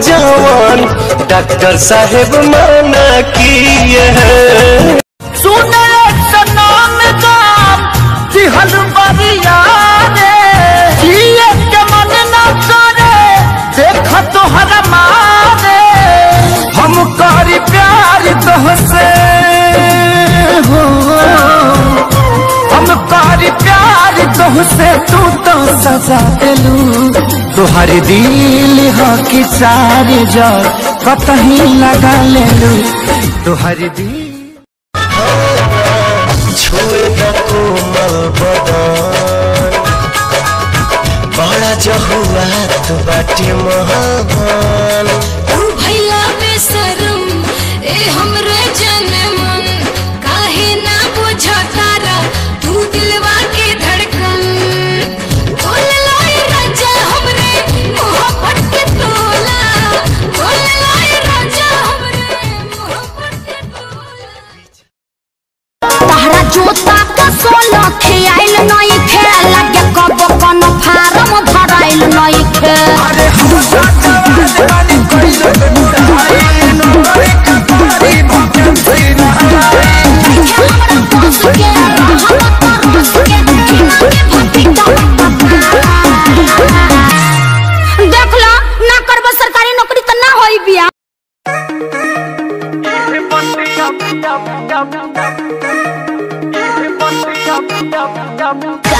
जवान डॉक्टर साहेब मना किए हैं। सुने सनाम दाम दिहल बरिया रे जिए के मन न करे देख तोहर मारे हम करी प्यार तोहसे हो हम करी प्यार तोहसे तू तो सजा देलू तोहर दिल हो कि सारे जर कतही लगा लेलू तोहर दिल छुएगा कोमल बदन बड़ा जो हुआ तो बाटी महान भैया बेशरम ए हमरे जनमन काहे ना बुझतारा तू दिलवा के धड़कन खोल लाई राजा हमरे मोहब्बत के तोला खोल लाई राजा हमरे मोहब्बत के तोला तहरा जोता का सोना खियाइल नहीं खेल लगे कब कन फार्म भराइल नहीं खे अरे हम साथवानी कइले बुढ़ाई नोरे कपारी भक्ति सीना हमरा दोस्त के रहमत रोस के किना के भक्ति देख लो ना करब सरकारी नौकरी त ना होई बिया Yep.